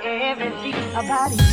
everything about you.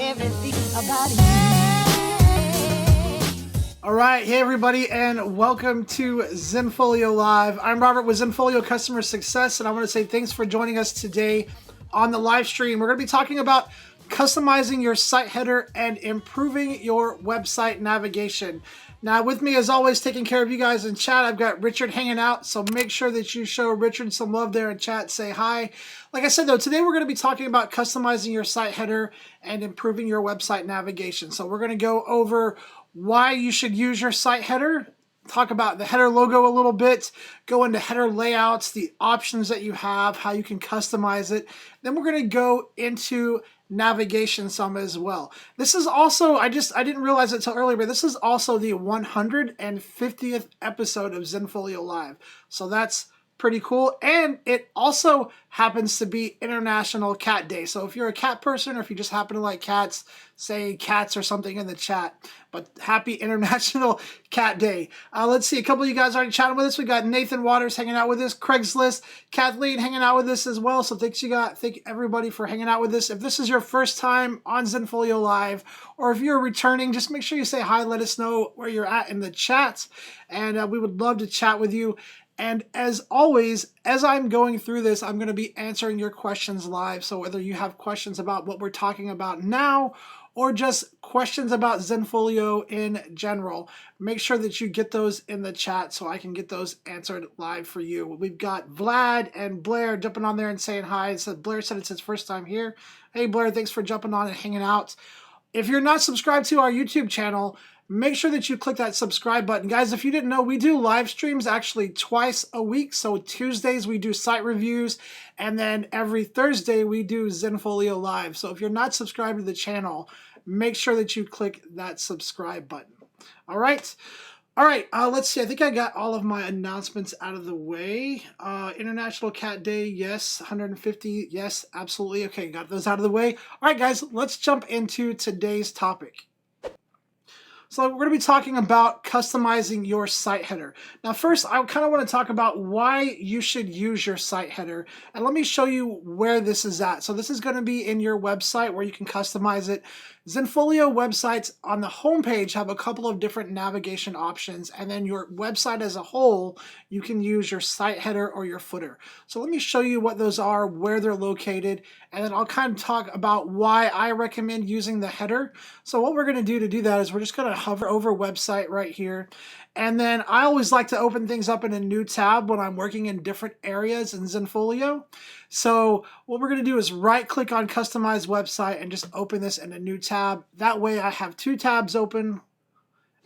Everything about you. Alright, hey everybody, and welcome to Zenfolio Live. I'm Robert with Zenfolio Customer Success, and I want to say thanks for joining us today on the live stream. We're going to be talking about customizing your site header and improving your website navigation. Now, with me, as always, taking care of you guys in chat, I've got Richard hanging out, so make sure that you show Richard some love there in chat. Say hi. Like I said, though, today we're going to be talking about customizing your site header and improving your website navigation. So we're going to go over why you should use your site header, talk about the header logo a little bit, go into header layouts, the options that you have, how you can customize it. Then we're going to go into navigation some as well. This is also, I didn't realize it until earlier, but this is also the 150th episode of Zenfolio Live. So that's pretty cool. And it also happens to be International Cat Day. So if you're a cat person or if you just happen to like cats, say cats or something in the chat. But happy International Cat Day. Let's see, a couple of you guys already chatting with us. We got Nathan Waters hanging out with us, Craigslist, Kathleen hanging out with us as well. So thank everybody for hanging out with us. If this is your first time on Zenfolio Live, or if you're returning, just make sure you say hi. Let us know where you're at in the chat, and we would love to chat with you. And as always, as I'm going through this, I'm going to be answering your questions live. So whether you have questions about what we're talking about now or just questions about Zenfolio in general, make sure that you get those in the chat so I can get those answered live for you. We've got Vlad and Blair jumping on there and saying hi. Blair said it's his first time here. Hey, Blair, thanks for jumping on and hanging out. If you're not subscribed to our YouTube channel, make sure that you click that subscribe button. Guys, if you didn't know, we do live streams actually twice a week. So Tuesdays we do site reviews, and then every Thursday we do Zenfolio Live. So if you're not subscribed to the channel, make sure that you click that subscribe button. All right. Let's see. I think I got all of my announcements out of the way. International Cat Day, yes. 150, yes, absolutely. Okay, got those out of the way. All right, guys, let's jump into today's topic. So we're going to be talking about customizing your site header. Now first, I kind of want to talk about why you should use your site header. And let me show you where this is at. So this is going to be in your website where you can customize it. Zenfolio websites on the homepage have a couple of different navigation options, and then your website as a whole, you can use your site header or your footer. So let me show you what those are, where they're located, and then I'll kind of talk about why I recommend using the header. So what we're going to do that is we're just going to hover over website right here. And then I always like to open things up in a new tab when I'm working in different areas in Zenfolio. So what we're going to do is right click on customize website and just open this in a new tab. That way I have two tabs open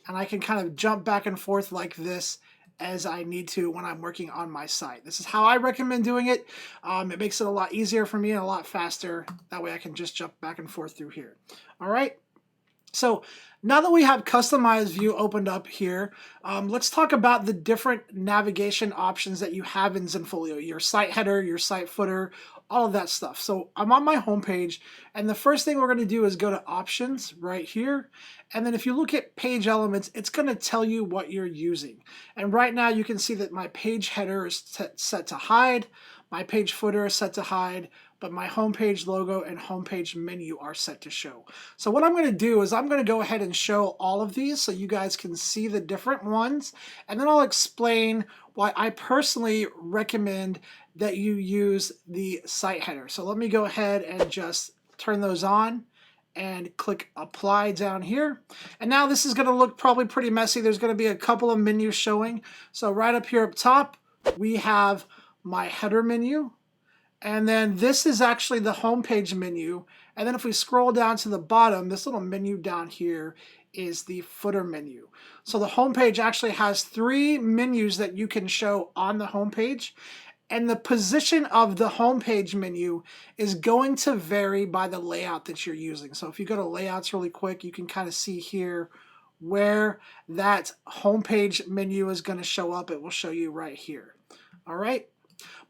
and I can kind of jump back and forth like this as I need to when I'm working on my site. This is how I recommend doing it. It makes it a lot easier for me and a lot faster. That way I can just jump back and forth through here. All right. So now that we have customized view opened up here, let's talk about the different navigation options that you have in Zenfolio, your site header, your site footer, all of that stuff. So I'm on my home page, and the first thing we're going to do is go to options right here. And then if you look at page elements, it's going to tell you what you're using. And right now you can see that my page header is set to hide, my page footer is set to hide, but my homepage logo and homepage menu are set to show. So what I'm going to do is I'm going to go ahead and show all of these so you guys can see the different ones, and then I'll explain why I personally recommend that you use the site header. So let me go ahead and just turn those on and click apply down here. And now this is going to look probably pretty messy. There's going to be a couple of menus showing. So right up here up top, we have my header menu. And then this is actually the homepage menu. And then if we scroll down to the bottom, this little menu down here is the footer menu. So the homepage actually has 3 menus that you can show on the homepage. And the position of the homepage menu is going to vary by the layout that you're using. So if you go to layouts really quick, you can kind of see here where that homepage menu is going to show up. It will show you right here. All right.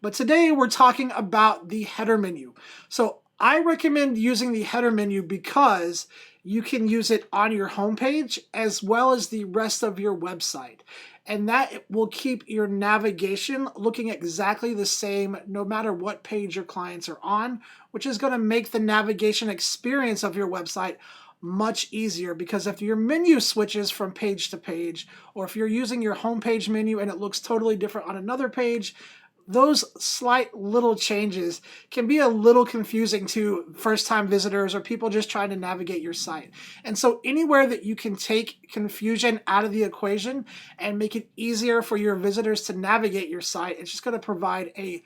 But today we're talking about the header menu. So I recommend using the header menu because you can use it on your homepage as well as the rest of your website. And that will keep your navigation looking exactly the same no matter what page your clients are on, which is going to make the navigation experience of your website much easier, because if your menu switches from page to page, or if you're using your homepage menu and it looks totally different on another page, those slight little changes can be a little confusing to first-time visitors or people just trying to navigate your site. And so anywhere that you can take confusion out of the equation and make it easier for your visitors to navigate your site, it's just going to provide a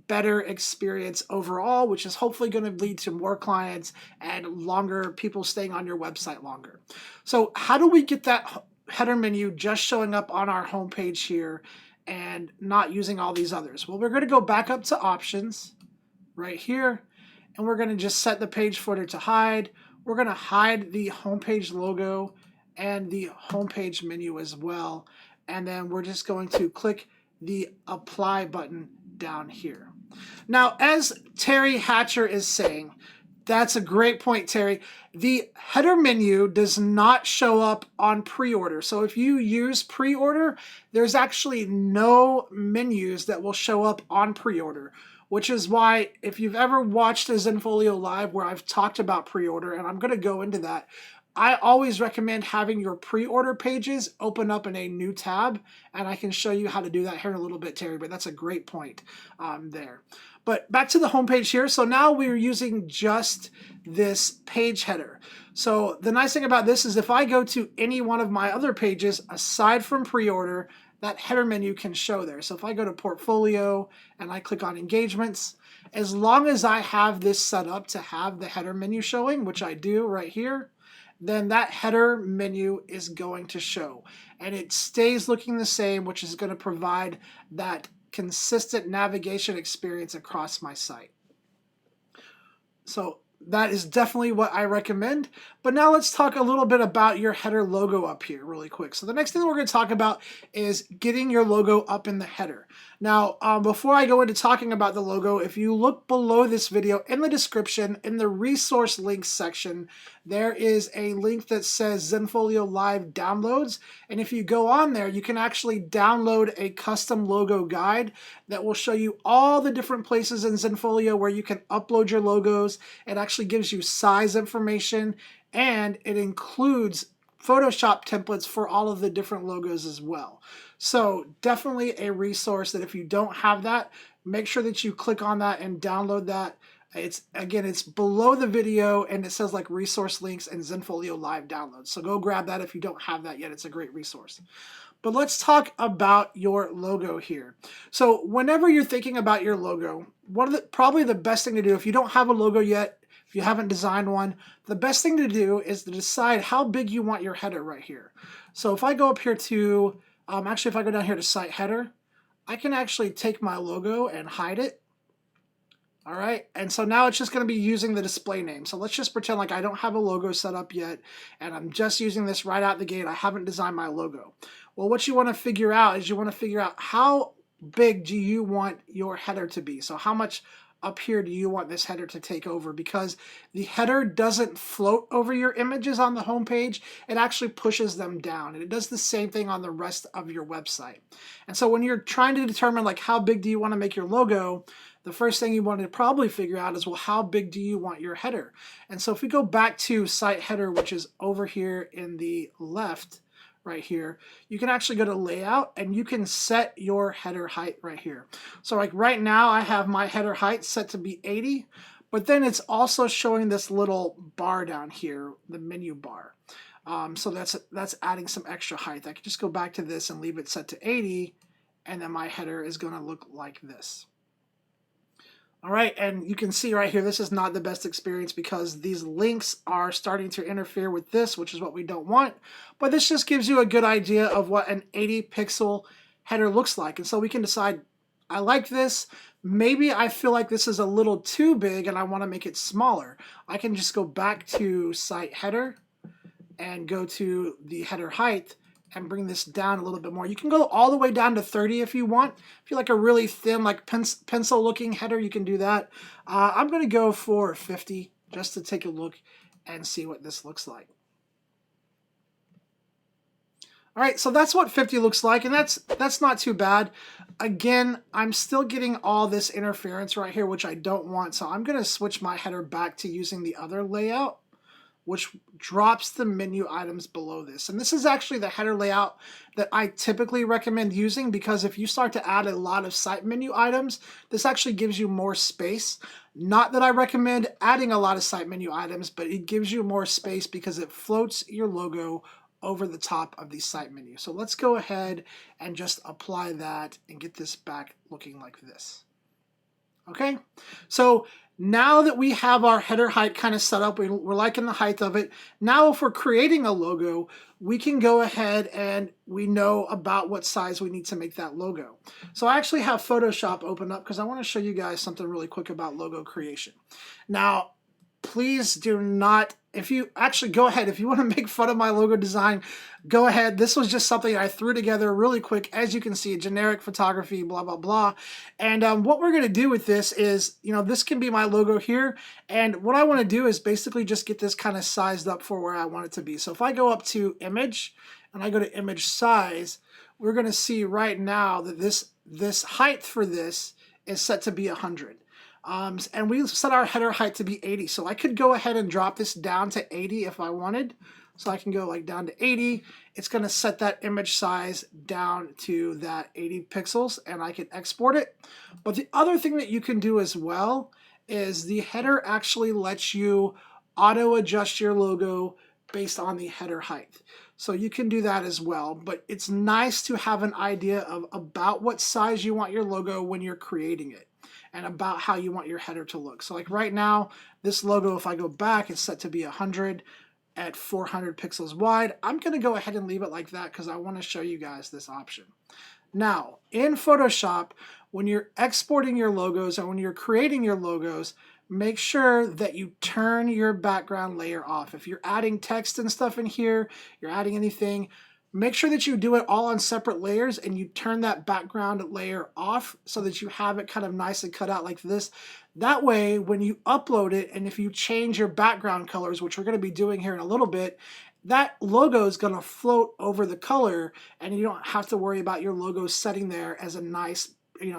better experience overall, which is hopefully going to lead to more clients and longer people staying on your website longer. So how do we get that header menu just showing up on our homepage here and not using all these others? Well, we're going to go back up to options right here, and we're going to just set the page footer to hide. We're going to hide the homepage logo and the homepage menu as well. And then we're just going to click the apply button down here. Now, as Terry Hatcher is saying, that's a great point, Terry. The header menu does not show up on pre-order. So if you use pre-order, there's actually no menus that will show up on pre-order, which is why if you've ever watched a Zenfolio Live where I've talked about pre-order, and I'm going to go into that, I always recommend having your pre-order pages open up in a new tab, and I can show you how to do that here in a little bit, Terry, but that's a great point there. But back to the homepage here. So now we're using just this page header. So the nice thing about this is if I go to any one of my other pages, aside from pre-order, that header menu can show there. So if I go to portfolio and I click on engagements, as long as I have this set up to have the header menu showing, which I do right here, then that header menu is going to show. And it stays looking the same, which is going to provide that consistent navigation experience across my site. So that is definitely what I recommend. But now let's talk a little bit about your header logo up here really quick. So the next thing that we're going to talk about is getting your logo up in the header. Now, before I go into talking about the logo, if you look below this video in the description, in the resource links section, there is a link that says Zenfolio Live Downloads. And if you go on there, you can actually download a custom logo guide that will show you all the different places in Zenfolio where you can upload your logos. It actually gives you size information, and it includes Photoshop templates for all of the different logos as well. So definitely a resource that if you don't have that, make sure that you click on that and download that. It's below the video, and it says like resource links and Zenfolio Live Downloads. So go grab that if you don't have that yet. It's a great resource. But let's talk about your logo here. So whenever you're thinking about your logo, probably the best thing to do if you don't have a logo yet, if you haven't designed one, the best thing to do is to decide how big you want your header right here. So if I go up here to Actually, if I go down here to site header, I can actually take my logo and hide it. All right, and so now it's just going to be using the display name. So let's just pretend like I don't have a logo set up yet, and I'm just using this right out the gate. I haven't designed my logo. Well, what you want to figure out is you want to figure out how big do you want your header to be. So how much up here do you want this header to take over? Because the header doesn't float over your images on the home page. It actually pushes them down, and it does the same thing on the rest of your website. And so when you're trying to determine like how big do you want to make your logo, the first thing you want to probably figure out is, well, how big do you want your header? And so if we go back to site header, which is over here in the left right here, you can actually go to layout and you can set your header height right here. So like right now I have my header height set to be 80, but then it's also showing this little bar down here, the menu bar. So that's adding some extra height. I can just go back to this and leave it set to 80, and then my header is going to look like this. All right, and you can see right here, this is not the best experience because these links are starting to interfere with this, which is what we don't want. But this just gives you a good idea of what an 80 pixel header looks like. And so we can decide, I like this. Maybe I feel like this is a little too big and I want to make it smaller. I can just go back to site header and go to the header height and bring this down a little bit more. You can go all the way down to 30 if you want. If you like a really thin, like pencil looking header, you can do that. I'm going to go for 50 just to take a look and see what this looks like. All right, so that's what 50 looks like, and that's not too bad. Again, I'm still getting all this interference right here, which I don't want, so I'm going to switch my header back to using the other layout, which drops the menu items below this. And this is actually the header layout that I typically recommend using, because if you start to add a lot of site menu items, this actually gives you more space. Not that I recommend adding a lot of site menu items, but it gives you more space because it floats your logo over the top of the site menu. So let's go ahead and just apply that and get this back looking like this. Okay, so now that we have our header height kind of set up, we're liking the height of it. Now if we're creating a logo, we can go ahead and we know about what size we need to make that logo. So I actually have Photoshop open up because I want to show you guys something really quick about logo creation. Now, please do not, if you actually go ahead, if you want to make fun of my logo design, go ahead. This was just something I threw together really quick. As you can see, generic photography, blah, blah, blah. And what we're going to do with this is, this can be my logo here. And what I want to do is basically just get this kind of sized up for where I want it to be. So if I go up to image and I go to image size, we're going to see right now that this height for this is set to be 100. And we set our header height to be 80. So I could go ahead and drop this down to 80 if I wanted. So I can go like down to 80. It's going to set that image size down to that 80 pixels and I can export it. But the other thing that you can do as well is the header actually lets you auto adjust your logo based on the header height. So you can do that as well, but it's nice to have an idea of about what size you want your logo when you're creating it, and about how you want your header to look. So like right now, this logo, if I go back, is set to be 100 at 400 pixels wide. I'm gonna go ahead and leave it like that because I wanna show you guys this option. Now, in Photoshop, when you're exporting your logos and when you're creating your logos, make sure that you turn your background layer off. If you're adding text and stuff in here, you're adding anything, make sure that you do it all on separate layers and you turn that background layer off so that you have it kind of nicely cut out like this. That way, when you upload it and if you change your background colors, which we're going to be doing here in a little bit, that logo is going to float over the color and you don't have to worry about your logo sitting there as a nice,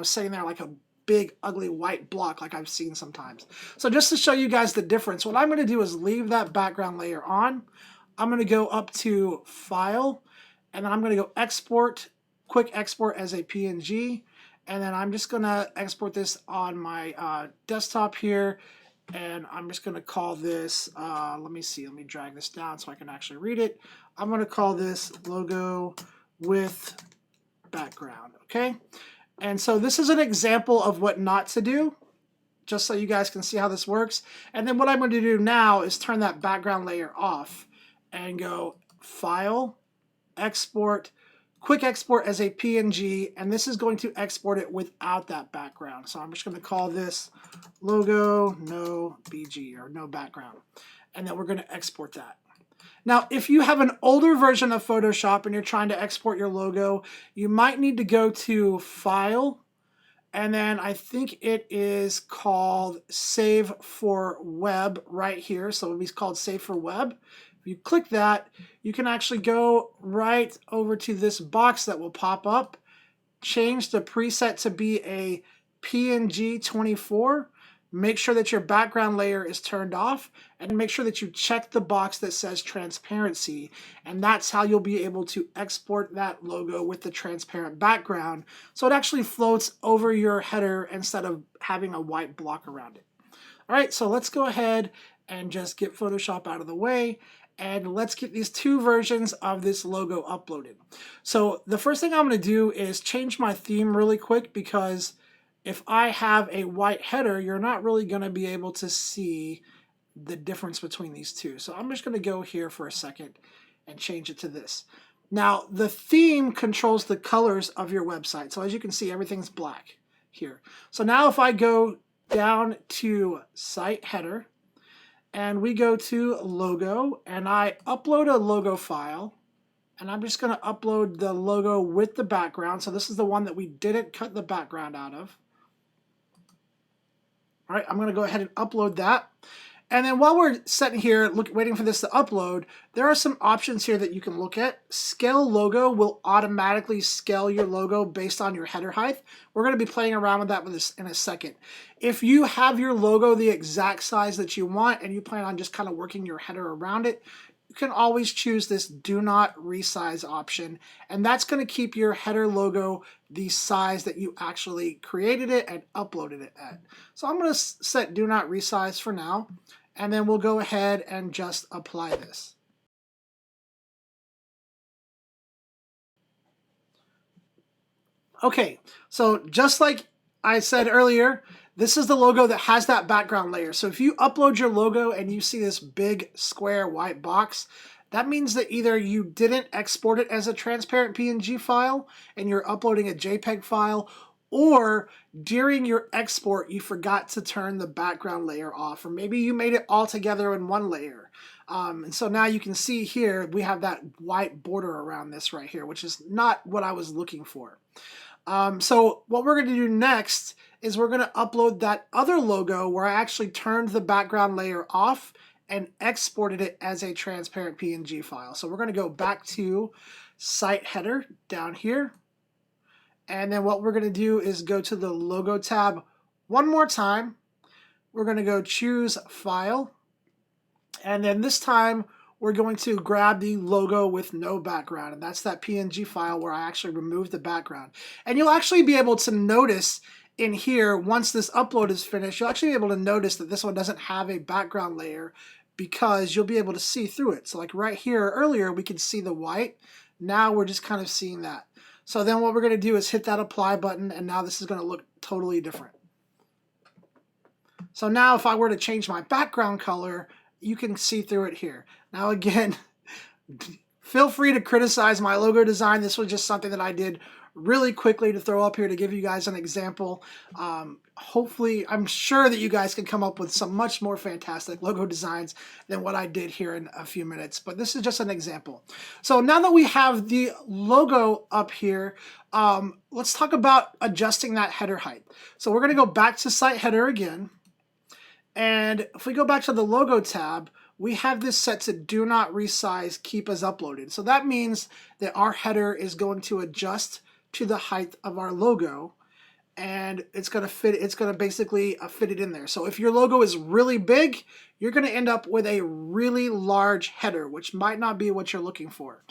sitting there like a big ugly white block like I've seen sometimes. So just to show you guys the difference, what I'm going to do is leave that background layer on. I'm going to go up to File, and then I'm going to go Export, Quick Export as a PNG, and then I'm just going to export this on my desktop here, and I'm just going to call this, let me drag this down so I can actually read it. I'm going to call this logo with background, okay? And so this is an example of what not to do, just so you guys can see how this works. And then what I'm going to do now is turn that background layer off and go File, Export, quick export as a PNG, and this is going to export it without that background. So I'm just going to call this logo no BG, or no background, and then we're going to export that. Now, if you have an older version of Photoshop and you're trying to export your logo, you might need to go to File, and then I think it is called Save for Web right here. So it'll be called Save for Web. If you click that, you can actually go right over to this box that will pop up, change the preset to be a PNG 24, make sure that your background layer is turned off, and make sure that you check the box that says transparency, and that's how you'll be able to export that logo with the transparent background, so it actually floats over your header instead of having a white block around it. All right, so let's go ahead and just get Photoshop out of the way, and let's get these two versions of this logo uploaded. So the first thing I'm going to do is change my theme really quick, because if I have a white header, you're not really going to be able to see the difference between these two. So I'm just going to go here for a second and change it to this. Now, the theme controls the colors of your website. So as you can see, everything's black here. So now if I go down to Site Header, and we go to Logo, and I upload a logo file, and I'm just going to upload the logo with the background. So this is the one that we didn't cut the background out of. All right, I'm going to go ahead and upload that. And then while we're sitting here waiting for this to upload, there are some options here that you can look at. Scale logo will automatically scale your logo based on your header height. We're going to be playing around with that in a second. If you have your logo the exact size that you want and you plan on just kind of working your header around it, you can always choose this do not resize option, and that's going to keep your header logo the size that you actually created it and uploaded it at. So I'm going to set do not resize for now, and then we'll go ahead and just apply this. Okay, so just like I said earlier, this is the logo that has that background layer. So if you upload your logo and you see this big square white box, that means that either you didn't export it as a transparent PNG file and you're uploading a JPEG file, or during your export you forgot to turn the background layer off, or maybe you made it all together in one layer. And so now you can see here we have that white border around this right here, which is not what I was looking for. So what we're going to do next is we're going to upload that other logo where I actually turned the background layer off and exported it as a transparent PNG file. So we're going to go back to Site Header down here. And then what we're going to do is go to the Logo tab one more time. We're going to go choose File. And then this time we're going to grab the logo with no background, and that's that PNG file where I actually removed the background. And you'll actually be able to notice in here, once this upload is finished, you'll actually be able to notice that this one doesn't have a background layer, because you'll be able to see through it. So like right here earlier, we could see the white. Now we're just kind of seeing that. So then what we're going to do is hit that apply button, and now this is going to look totally different. So now if I were to change my background color, you can see through it here. Now again, feel free to criticize my logo design. This was just something that I did really quickly to throw up here to give you guys an example. Hopefully, I'm sure that you guys can come up with some much more fantastic logo designs than what I did here in a few minutes, but this is just an example. So now that we have the logo up here, let's talk about adjusting that header height. So we're going to go back to Site Header again. And if we go back to the Logo tab, we have this set to do not resize, keep as uploaded. So that means that our header is going to adjust to the height of our logo, and it's going to basically fit it in there. So if your logo is really big, you're going to end up with a really large header, which might not be what you're looking for.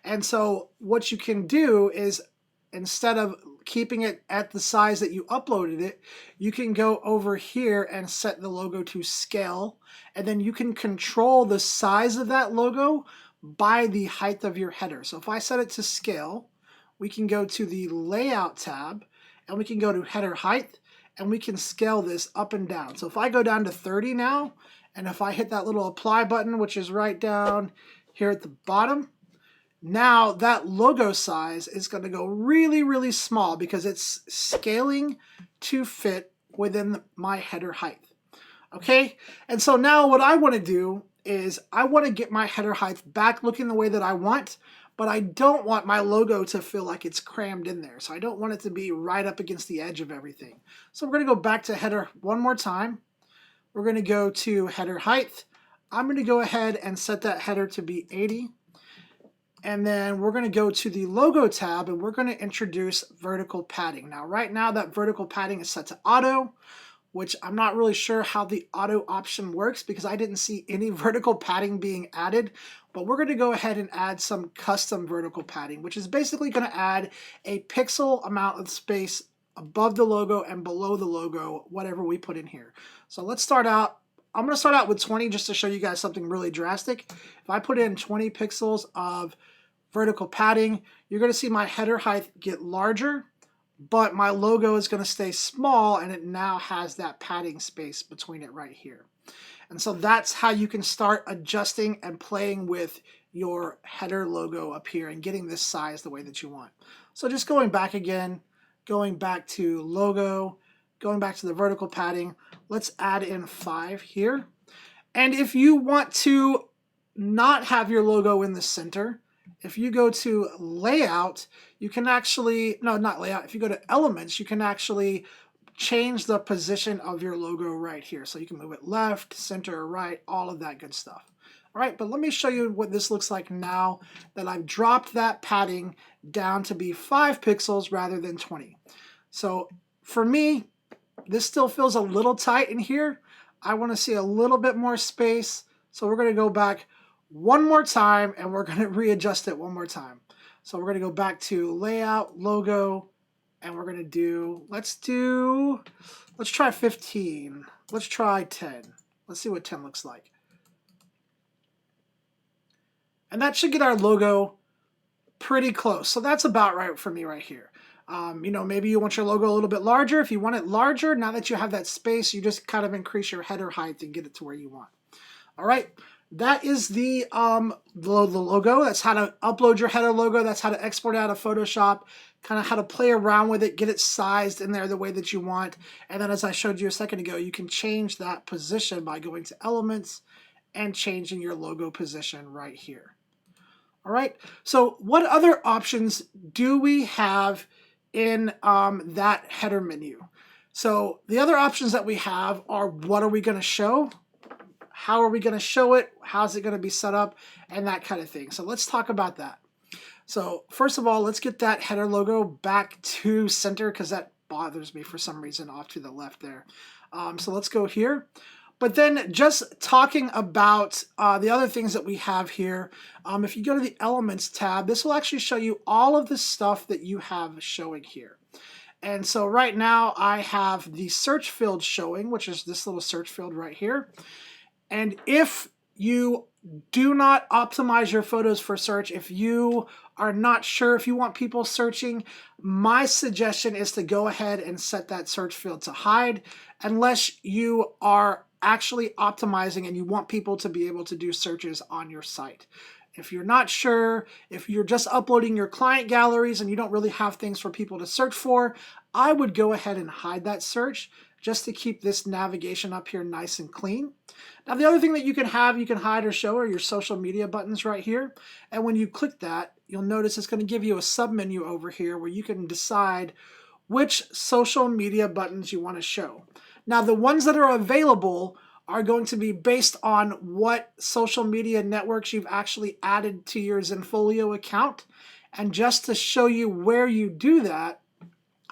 And so what you can do is, instead of keeping it at the size that you uploaded it, you can go over here and set the logo to scale, and then you can control the size of that logo by the height of your header. So if I set it to scale, we can go to the Layout tab, and we can go to Header Height, and we can scale this up and down. So if I go down to 30 now, and if I hit that little apply button, which is right down here at the bottom, Now that logo size is going to go really, really small because it's scaling to fit within my header height. Okay, and so now what I want to do is I want to get my header height back looking the way that I want, but I don't want my logo to feel like it's crammed in there. So I don't want it to be right up against the edge of everything. So we're going to go back to header one more time. We're going to go to header height. I'm going to go ahead and set that header to be 80. And then we're going to go to the logo tab and we're going to introduce vertical padding. Now, right now that vertical padding is set to auto, which I'm not really sure how the auto option works because I didn't see any vertical padding being added. But we're going to go ahead and add some custom vertical padding, which is basically going to add a pixel amount of space above the logo and below the logo, whatever we put in here. So let's start out. I'm going to start out with 20 just to show you guys something really drastic. If I put in 20 pixels of vertical padding, you're going to see my header height get larger, but my logo is going to stay small and it now has that padding space between it right here. And so that's how you can start adjusting and playing with your header logo up here and getting this size the way that you want. So just going back again, going back to logo, going back to the vertical padding, let's add in 5 here. And if you want to not have your logo in the center, if you go to layout, you can actually, no, not layout, if you go to elements, you can actually change the position of your logo right here. So you can move it left, center, or right, all of that good stuff. All right, but let me show you what this looks like now that I've dropped that padding down to be 5 pixels rather than 20. So for me, this still feels a little tight in here. I want to see a little bit more space. So we're going to go back one more time and we're going to readjust it one more time. So we're going to go back to layout, logo, and we're going to do, let's try 15. Let's try 10. Let's see what 10 looks like. And that should get our logo pretty close. So that's about right for me right here. You know, maybe you want your logo a little bit larger. If you want it larger, now that you have that space, you just kind of increase your header height and get it to where you want. All right, that is the logo. That's how to upload your header logo. That's how to export out of Photoshop, kind of how to play around with it, get it sized in there the way that you want. And then as I showed you a second ago, you can change that position by going to elements and changing your logo position right here. All right, so what other options do we have in that header menu? So the other options that we have are what are we going to show? How are we going to show it? How's it going to be set up? And that kind of thing. So let's talk about that. So first of all, let's get that header logo back to center because that bothers me for some reason off to the left there. So let's go here. But then just talking about the other things that we have here, if you go to the Elements tab, this will actually show you all of the stuff that you have showing here. And so right now I have the search field showing, which is this little search field right here. And if you do not optimize your photos for search, if you are not sure if you want people searching, my suggestion is to go ahead and set that search field to hide unless you are actually optimizing and you want people to be able to do searches on your site. If you're not sure, if you're just uploading your client galleries and you don't really have things for people to search for, I would go ahead and hide that search just to keep this navigation up here nice and clean. Now the other thing that you can hide or show are your social media buttons right here. And when you click that, you'll notice it's going to give you a submenu over here where you can decide which social media buttons you want to show. Now the ones that are available are going to be based on what social media networks you've actually added to your Zenfolio account. And just to show you where you do that,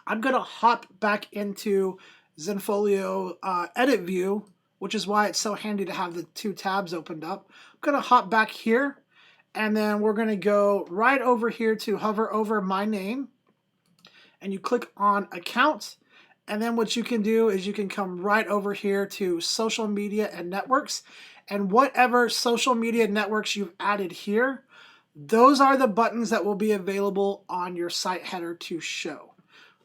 I'm going to hop back into Zenfolio edit view, which is why it's so handy to have the two tabs opened up. I'm going to hop back here, and then we're going to go right over here to hover over my name, and you click on account. And then what you can do is you can come right over here to social media and networks, and whatever social media networks you've added here, those are the buttons that will be available on your site header to show.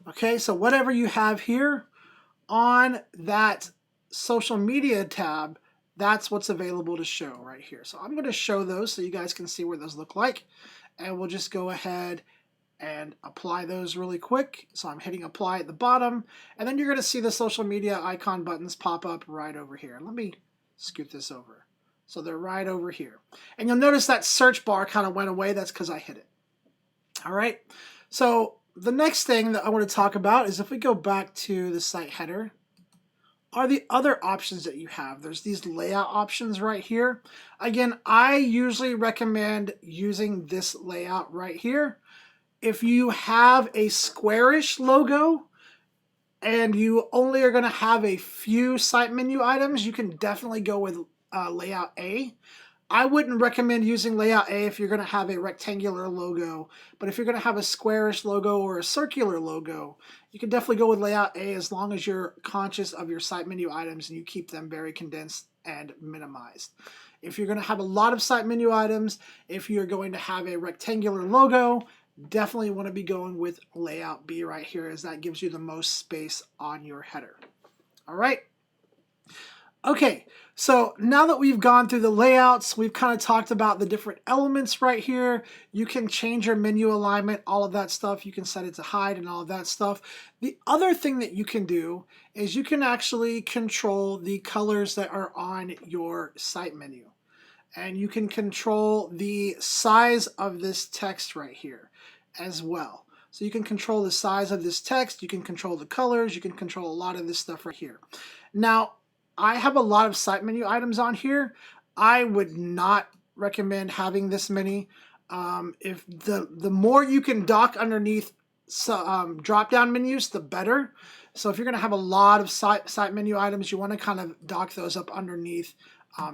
Okay, so whatever you have here on that social media tab, that's what's available to show right here. So I'm going to show those so you guys can see what those look like. and we'll just go ahead and apply those really quick. So I'm hitting apply at the bottom, and then you're going to see the social media icon buttons pop up right over here. Let me scoot this over. So they're right over here. And you'll notice that search bar kind of went away. That's because I hit it. All right. So the next thing that I want to talk about is if we go back to the site header, are the other options that you have. There's these layout options right here. Again, I usually recommend using this layout right here. If you have a squarish logo and you only are going to have a few site menu items, you can definitely go with layout A. I wouldn't recommend using layout A if you're going to have a rectangular logo, but if you're going to have a squarish logo or a circular logo, you can definitely go with layout A as long as you're conscious of your site menu items and you keep them very condensed and minimized. If you're going to have a lot of site menu items, if you're going to have a rectangular logo, definitely want to be going with layout B right here, as that gives you the most space on your header. All right. Okay, so now that we've gone through the layouts, we've kind of talked about the different elements right here. You can change your menu alignment, all of that stuff. You can set it to hide and all of that stuff. The other thing that you can do is you can actually control the colors that are on your site menu. And you can control the size of this text right here as well. So you can control the size of this text, you can control the colors, you can control a lot of this stuff right here. Now, I have a lot of site menu items on here. I would not recommend having this many. If the more you can dock underneath drop-down menus, the better. So if you're going to have a lot of site menu items, you want to kind of dock those up underneath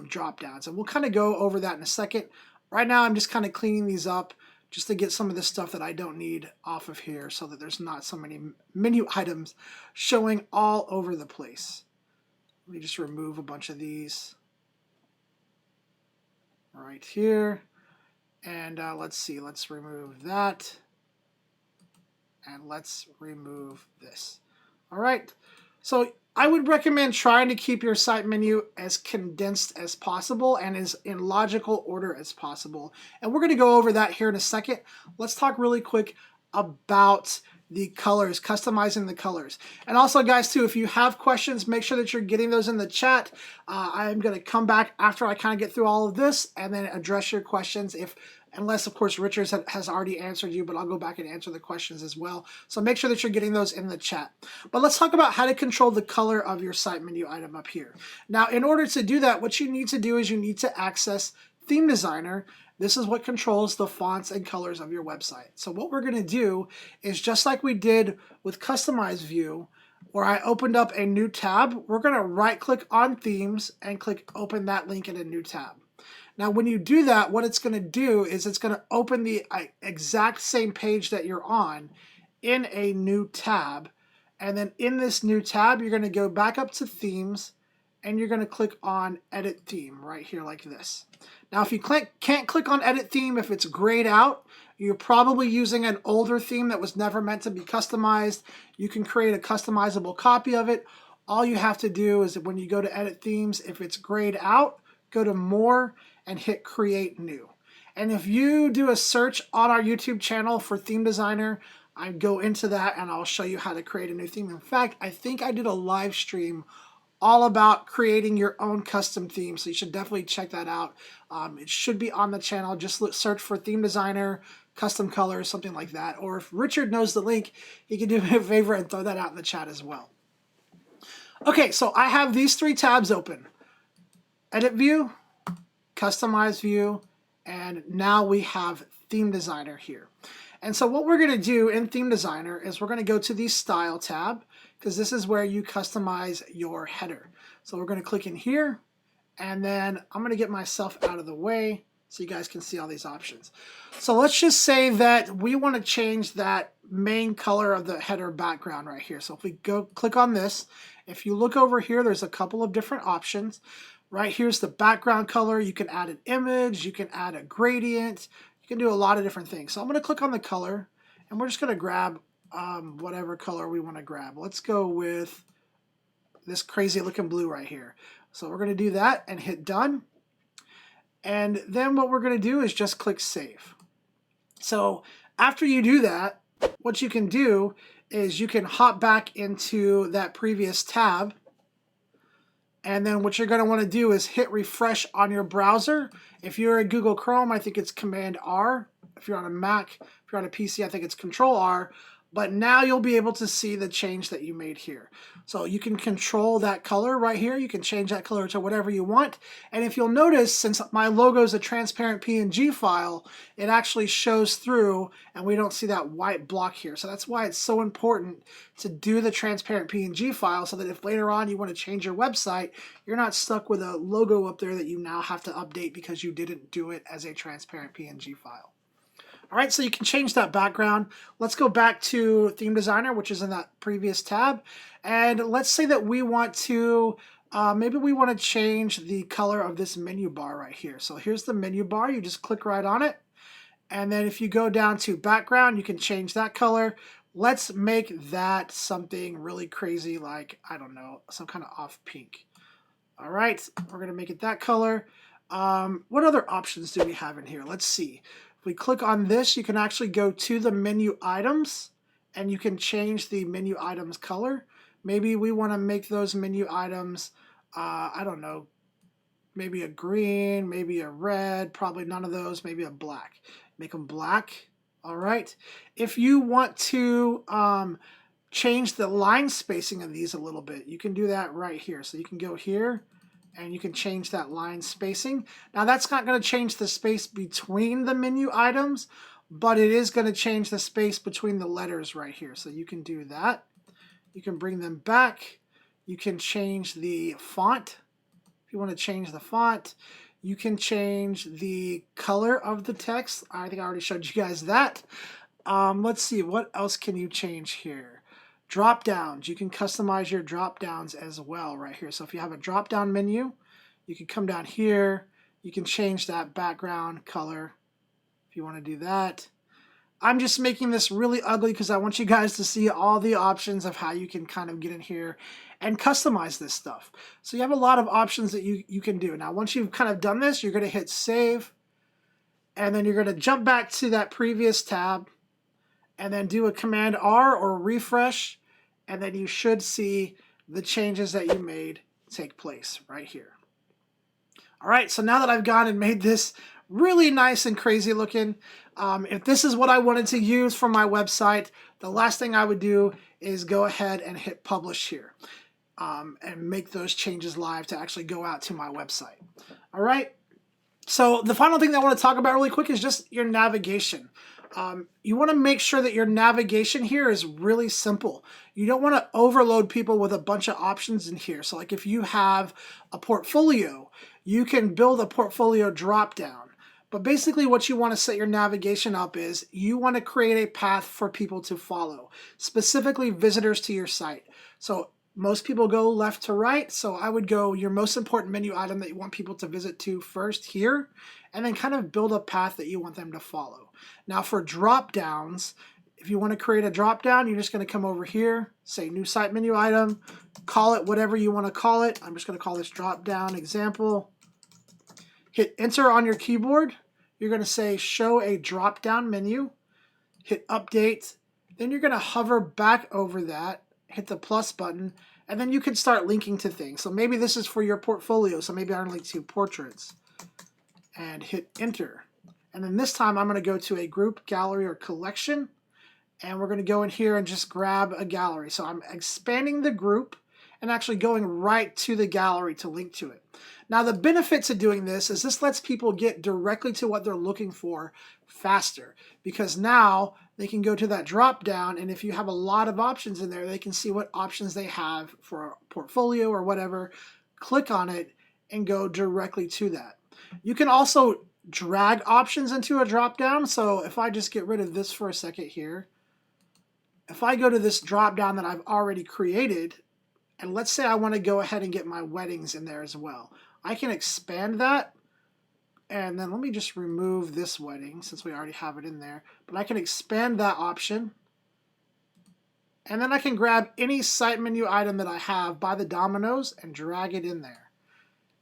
drop-downs. And we'll kind of go over that in a second. Right now, I'm just kind of cleaning these up just to get some of the stuff that I don't need off of here so that there's not so many menu items showing all over the place. Let me just remove a bunch of these right here. And let's see, let's remove that. And let's remove this. All right. So I would recommend trying to keep your site menu as condensed as possible and as in logical order as possible. And we're going to go over that here in a second. Let's talk really quick about the colors, customizing the colors. And also, guys, too, if you have questions, make sure that you're getting those in the chat. I'm going to come back after I kind of get through all of this and then address your questions, unless, of course, Richard has already answered you, but I'll go back and answer the questions as well. So make sure that you're getting those in the chat. But let's talk about how to control the color of your site menu item up here. Now, in order to do that, what you need to do is you need to access Theme Designer. This is what controls the fonts and colors of your website. So what we're going to do is just like we did with Customize View, where I opened up a new tab, we're going to right-click on Themes and click Open that link in a new tab. Now, when you do that, what it's going to do is it's going to open the exact same page that you're on in a new tab. And then in this new tab, you're going to go back up to Themes, and you're going to click on Edit Theme right here like this. Now, if you can't click on Edit Theme if it's grayed out, you're probably using an older theme that was never meant to be customized. You can create a customizable copy of it. All you have to do is when you go to Edit Themes, if it's grayed out, go to More and hit Create New. And if you do a search on our YouTube channel for Theme Designer, I go into that and I'll show you how to create a new theme. In fact, I think I did a live stream all about creating your own custom theme, so you should definitely check that out. It should be on the channel. Just search for Theme Designer, custom colors, something like that. Or if Richard knows the link, he can do me a favor and throw that out in the chat as well. Okay, so I have these three tabs open. Edit View, Customize View, and now we have Theme Designer here. And so what we're going to do in Theme Designer is we're going to go to the Style tab, because this is where you customize your header. So we're going to click in here, and then I'm going to get myself out of the way so you guys can see all these options. So let's just say that we want to change that main color of the header background right here. So if we go click on this, if you look over here, there's a couple of different options. Right here's the background color. You can add an image, you can add a gradient, you can do a lot of different things. So I'm going to click on the color, and we're just going to grab whatever color we want to grab. Let's go with this crazy looking blue right here. So we're going to do that and hit done. And then what we're going to do is just click save. So after you do that, what you can do is you can hop back into that previous tab. And then what you're going to want to do is hit refresh on your browser. If you're in Google Chrome, I think it's Command R. If you're on a Mac, if you're on a PC, I think it's Control R. But now you'll be able to see the change that you made here. So you can control that color right here. You can change that color to whatever you want. And if you'll notice, since my logo is a transparent PNG file, it actually shows through and we don't see that white block here. So that's why it's so important to do the transparent PNG file so that if later on you want to change your website, you're not stuck with a logo up there that you now have to update because you didn't do it as a transparent PNG file. All right, so you can change that background. Let's go back to Theme Designer, which is in that previous tab. And let's say that we want to, maybe we want to change the color of this menu bar right here. So here's the menu bar. You just click right on it. And then if you go down to background, you can change that color. Let's make that something really crazy like, I don't know, some kind of off pink. All right, we're going to make it that color. What other options do we have in here? Let's see. If we click on this, you can actually go to the menu items and you can change the menu items color. Maybe we want to make those menu items, I don't know, maybe a green, maybe a red, probably none of those, maybe a black. Make them black. All right. If you want to change the line spacing of these a little bit, you can do that right here. So you can go here and you can change that line spacing. Now that's not going to change the space between the menu items, but it is going to change the space between the letters right here. So you can do that. You can bring them back. You can change the font. If you want to change the font, you can change the color of the text. I think I already showed you guys that. Let's see, what else can you change here? Drop downs. You can customize your drop downs as well right here. So if you have a drop down menu, you can come down here. You can change that background color if you want to do that. I'm just making this really ugly because I want you guys to see all the options of how you can kind of get in here and customize this stuff. So you have a lot of options that you can do. Now, once you've kind of done this, you're going to hit save. And then you're going to jump back to that previous tab and then do a Command R or refresh. And then you should see the changes that you made take place right here. All right, so now that I've gone and made this really nice and crazy looking, if this is what I wanted to use for my website, the last thing I would do is go ahead and hit publish here and make those changes live to actually go out to my website. All right, so the final thing that I want to talk about really quick is just your navigation. You want to make sure that your navigation here is really simple. You don't want to overload people with a bunch of options in here. So like if you have a portfolio, you can build a portfolio drop down. But basically what you want to set your navigation up is you want to create a path for people to follow, specifically visitors to your site. So most people go left to right, so I would go your most important menu item that you want people to visit to first here, and then kind of build a path that you want them to follow. Now for drop downs, if you want to create a drop down, you're just going to come over here, say new site menu item, call it whatever you want to call it. I'm just going to call this drop down example. Hit enter on your keyboard. You're going to say show a drop down menu. Hit update. Then you're going to hover back over that, hit the plus button, and then you can start linking to things. So maybe this is for your portfolio. So maybe I'm link to portraits and hit enter. And then this time I'm going to go to a group, gallery, or collection. And we're going to go in here and just grab a gallery. So I'm expanding the group and actually going right to the gallery to link to it. Now the benefit to doing this is this lets people get directly to what they're looking for faster, because now they can go to that drop down, and if you have a lot of options in there, they can see what options they have for a portfolio or whatever, click on it and go directly to that. You can also drag options into a drop down. So if I just get rid of this for a second here, if I go to this drop down that I've already created, and let's say I want to go ahead and get my weddings in there as well, I can expand that, and then let me just remove this wedding since we already have it in there, but I can expand that option, and then I can grab any site menu item that I have by the dominoes and drag it in there,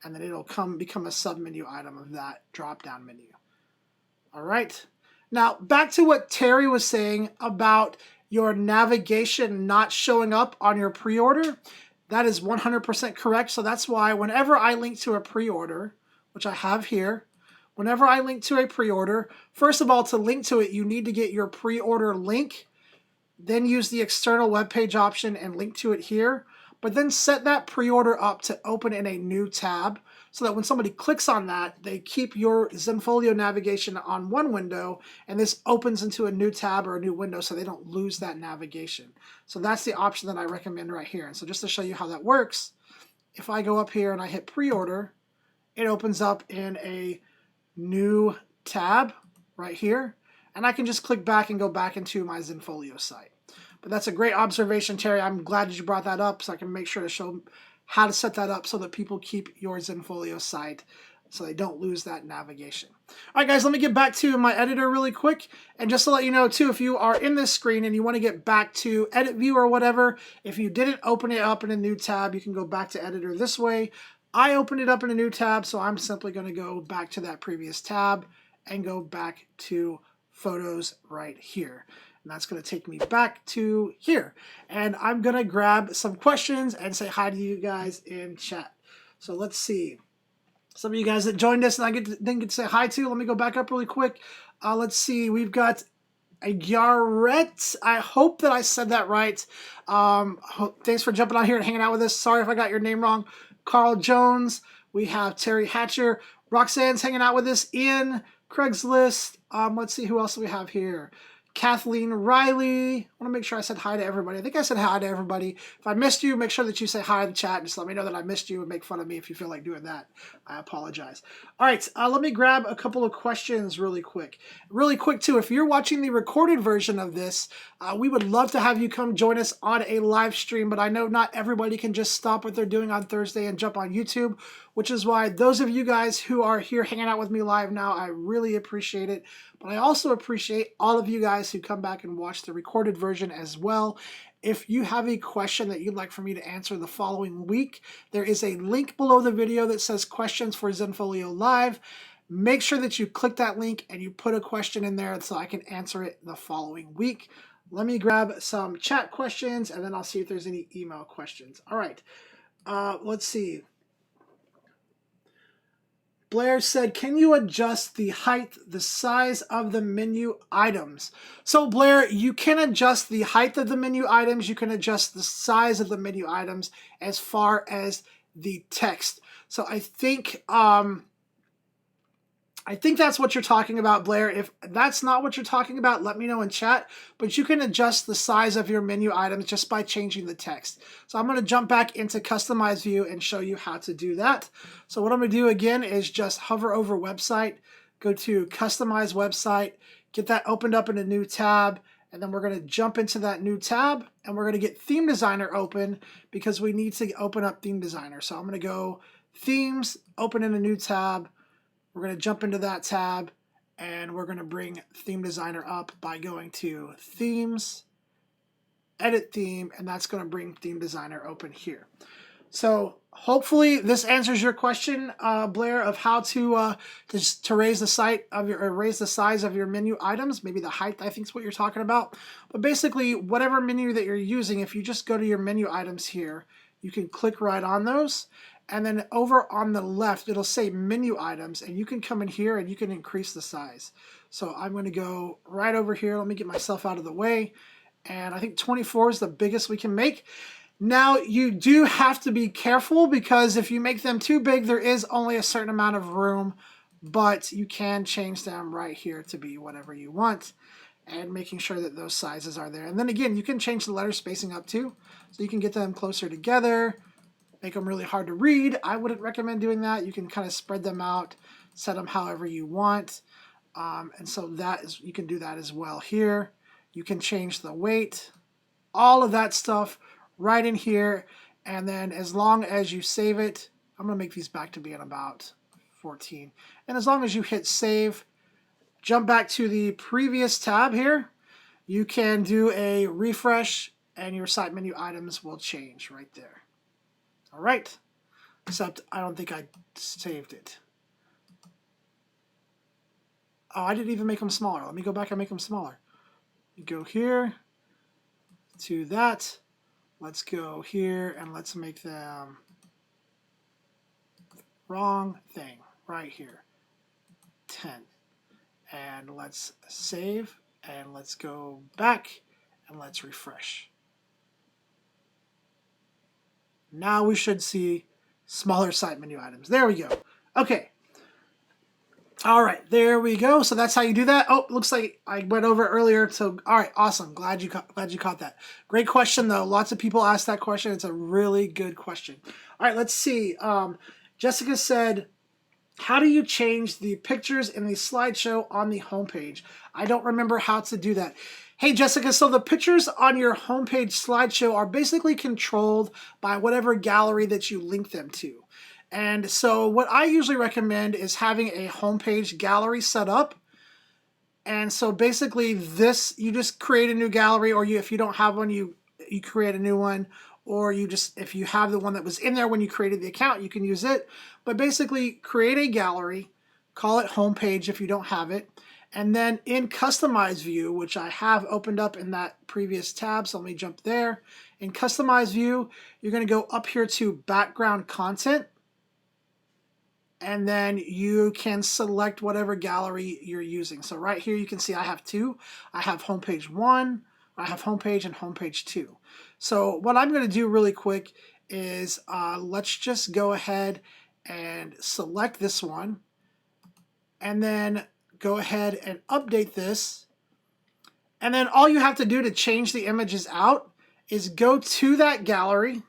and then it'll become a sub menu item of that drop down menu. All right. Now, back to what Terry was saying about your navigation not showing up on your pre-order. That is 100% correct. So that's why whenever I link to a pre-order, which I have here, whenever I link to a pre-order, first of all, to link to it, you need to get your pre-order link, then use the external web page option and link to it here. But then set that pre-order up to open in a new tab so that when somebody clicks on that, they keep your Zenfolio navigation on one window and this opens into a new tab or a new window so they don't lose that navigation. So that's the option that I recommend right here. And so just to show you how that works, if I go up here and I hit pre-order, it opens up in a new tab right here. And I can just click back and go back into my Zenfolio site. But that's a great observation, Terry. I'm glad that you brought that up so I can make sure to show how to set that up so that people keep your Zenfolio site so they don't lose that navigation. All right, guys, let me get back to my editor really quick. And just to let you know, too, if you are in this screen and you want to get back to edit view or whatever, if you didn't open it up in a new tab, you can go back to editor this way. I opened it up in a new tab, so I'm simply going to go back to that previous tab and go back to photos right here. And that's going to take me back to here. And I'm going to grab some questions and say hi to you guys in chat. So let's see. Some of you guys that joined us and I didn't get to say hi to, let me go back up really quick. Let's see. We've got a Garrett. I hope that I said that right. Thanks for jumping on here and hanging out with us. Sorry if I got your name wrong. Carl Jones. We have Terry Hatcher. Roxanne's hanging out with us. Ian. Craigslist. Let's see who else we have here. Kathleen Riley. I want to make sure I said hi to everybody. I think I said hi to everybody. If I missed you, make sure that you say hi in the chat. Just let me know that I missed you and make fun of me if you feel like doing that. I apologize. All right, let me grab a couple of questions really quick. Really quick, too, if you're watching the recorded version of this, we would love to have you come join us on a live stream, but I know not everybody can just stop what they're doing on Thursday and jump on YouTube, which is why those of you guys who are here hanging out with me live now, I really appreciate it. But I also appreciate all of you guys who come back and watch the recorded version as well. If you have a question that you'd like for me to answer the following week, there is a link below the video that says questions for Zenfolio Live. Make sure that you click that link and you put a question in there so I can answer it the following week. Let me grab some chat questions and then I'll see if there's any email questions. All right, let's see. Blair said, can you adjust the height, the size of the menu items? So Blair, you can adjust the height of the menu items. You can adjust the size of the menu items as far as the text. So I think that's what you're talking about, Blair. If that's not what you're talking about, let me know in chat. But you can adjust the size of your menu items just by changing the text. So I'm going to jump back into Customize View and show you how to do that. So what I'm going to do again is just hover over Website, go to Customize Website, get that opened up in a new tab, and then we're going to jump into that new tab, and we're going to get Theme Designer open because we need to open up Theme Designer. So I'm going to go Themes, open in a new tab. We're going to jump into that tab and we're going to bring Theme Designer up by going to Themes, Edit Theme, and that's going to bring Theme Designer open here. So hopefully this answers your question, Blair, of how to raise the raise the size of your menu items. Maybe the height, I think, is what you're talking about. But basically, whatever menu that you're using, if you just go to your menu items here, you can click right on those. And then over on the left, it'll say menu items, and you can come in here and you can increase the size. So I'm going to go right over here. Let me get myself out of the way. And I think 24 is the biggest we can make. Now, you do have to be careful because if you make them too big, there is only a certain amount of room, but you can change them right here to be whatever you want and making sure that those sizes are there. And then again, you can change the letter spacing up too, so you can get them closer together. Make them really hard to read. I wouldn't recommend doing that. You can kind of spread them out, set them however you want. And so you can do that as well here. You can change the weight, all of that stuff right in here. And then as long as you save it, I'm going to make these back to being about 14. And as long as you hit save, jump back to the previous tab here, you can do a refresh and your site menu items will change right there. All right, except I don't think I saved it. Oh, I didn't even make them smaller. Let me go back and make them smaller. You go here to that. Let's go here and let's make them wrong thing right here. 10. And let's save and let's go back and let's refresh. Now we should see smaller site menu items. There we go. Okay. All right, there we go. So that's how you do that. Oh, looks like I went over earlier. So, all right, awesome. Glad you caught that. Great question, though. Lots of people ask that question. It's a really good question. All right, let's see. Jessica said, how do you change the pictures in the slideshow on the homepage? I don't remember how to do that. Hey, Jessica, so the pictures on your homepage slideshow are basically controlled by whatever gallery that you link them to. And so what I usually recommend is having a homepage gallery set up. And so basically this, you just create a new gallery, or if you don't have one, you create a new one, or if you have the one that was in there when you created the account, you can use it. But basically create a gallery, call it homepage if you don't have it. And then in Customize View, which I have opened up in that previous tab, so let me jump there. In Customize View, you're going to go up here to Background Content. And then you can select whatever gallery you're using. So right here you can see I have two. I have homepage 1, I have homepage and homepage 2. So what I'm going to do really quick is let's just go ahead and select this one. And then go ahead and update this. And then all you have to do to change the images out is go to that gallery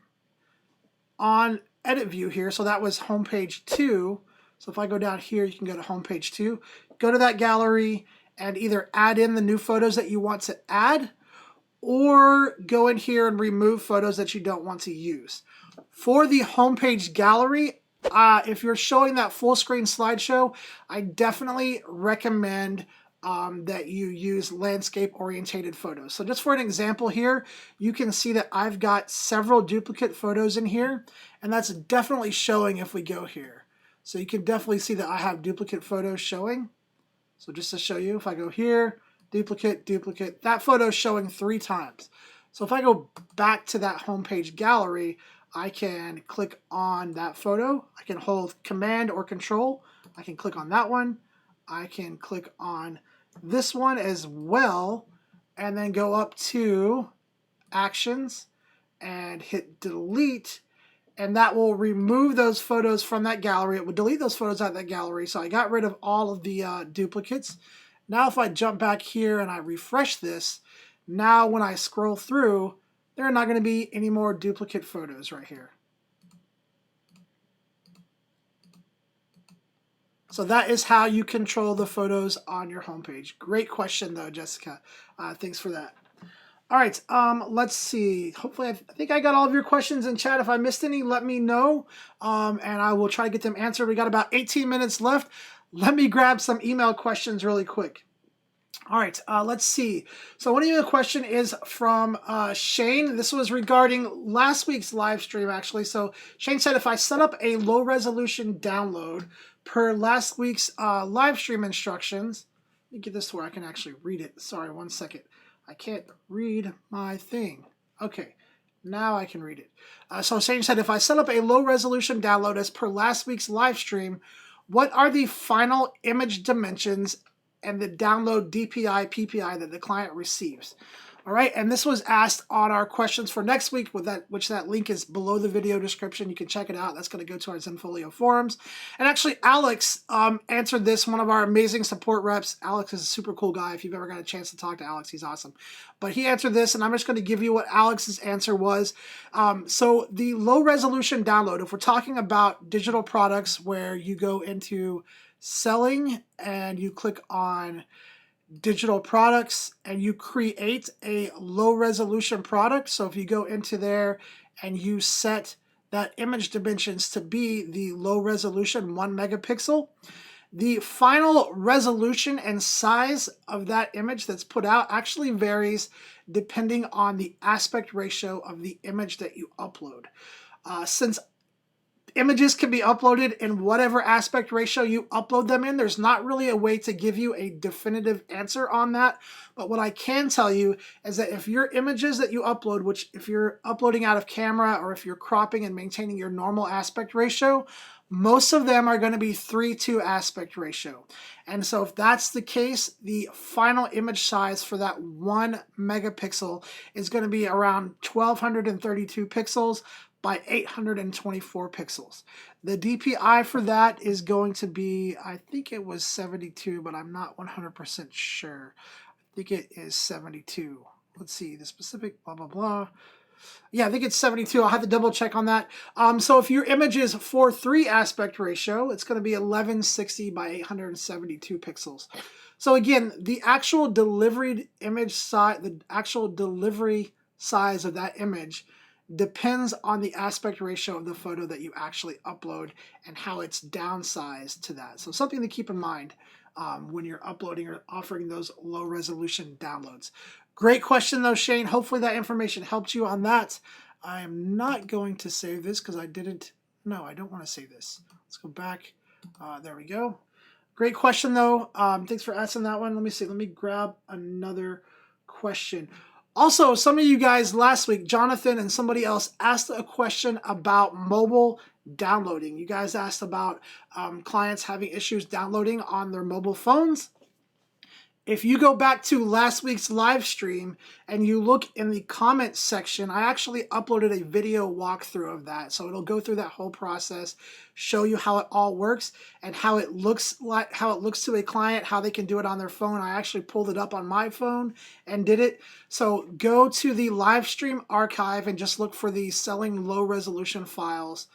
on edit view here. So that was homepage 2. So if I go down here, you can go to homepage 2. Go to that gallery and either add in the new photos that you want to add, or go in here and remove photos that you don't want to use. For the homepage gallery, if you're showing that full screen slideshow, I definitely recommend that you use landscape orientated photos. So just for an example here, you can see that I've got several duplicate photos in here, and that's definitely showing if we go here. So you can definitely see that I have duplicate photos showing. So just to show you, if I go here, duplicate, duplicate, that photo is showing 3 times. So if I go back to that homepage gallery, I can click on that photo. I can hold Command or Control. I can click on that one. I can click on this one as well, and then go up to Actions and hit Delete, and that will remove those photos from that gallery. It will delete those photos out of that gallery. So I got rid of all of the duplicates. Now if I jump back here and I refresh this, now when I scroll through, there are not going to be any more duplicate photos right here. So that is how you control the photos on your homepage. Great question though, Jessica. Thanks for that. All right, let's see. Hopefully, I think I got all of your questions in chat. If I missed any, let me know, and I will try to get them answered. We got about 18 minutes left. Let me grab some email questions really quick. All right, let's see. So one email question is from Shane. This was regarding last week's live stream, actually. So Shane said, if I set up a low resolution download per last week's live stream instructions, let me get this to where I can actually read it. Sorry, one second. I can't read my thing. Okay, now I can read it. So Shane said, if I set up a low resolution download as per last week's live stream, what are the final image dimensions and the download DPI, PPI that the client receives? All right, and this was asked on our questions for next week, which that link is below the video description. You can check it out. That's going to go to our Zenfolio forums. And actually, Alex answered this, one of our amazing support reps. Alex is a super cool guy. If you've ever got a chance to talk to Alex, he's awesome. But he answered this, and I'm just going to give you what Alex's answer was. So the low resolution download, if we're talking about digital products where you go into selling and you click on digital products and you create a low resolution product. So if you go into there and you set that image dimensions to be the low resolution 1 megapixel, the final resolution and size of that image that's put out actually varies depending on the aspect ratio of the image that you upload. Since images can be uploaded in whatever aspect ratio you upload them in. There's not really a way to give you a definitive answer on that. But what I can tell you is that if your images that you upload, which if you're uploading out of camera or if you're cropping and maintaining your normal aspect ratio, most of them are going to be 3:2 aspect ratio. And so if that's the case, the final image size for that 1 megapixel is going to be around 1232 pixels by 824 pixels. The DPI for that is going to be, I think it was 72, but I'm not 100% sure. I think it is 72. Let's see, the specific blah, blah, blah. Yeah, I think it's 72. I'll have to double check on that. So if your image is 4:3 aspect ratio, it's going to be 1160 by 872 pixels. So again, the actual delivered image size, the actual delivery size of that image depends on the aspect ratio of the photo that you actually upload and how it's downsized to that. So something to keep in mind when you're uploading or offering those low resolution downloads. Great question though, Shane. Hopefully that information helped you on that. I am not going to save this because I didn't. No, I don't want to save this. Let's go back. There we go. Great question though. Thanks for asking that one. Let me see. Let me grab another question. Also, some of you guys last week, Jonathan and somebody else, asked a question about mobile downloading. You guys asked about clients having issues downloading on their mobile phones. If you go back to last week's live stream and you look in the comments section, I actually uploaded a video walkthrough of that. So it'll go through that whole process, show you how it all works and how it looks to a client, how they can do it on their phone. I actually pulled it up on my phone and did it. So go to the live stream archive and just look for the selling low resolution files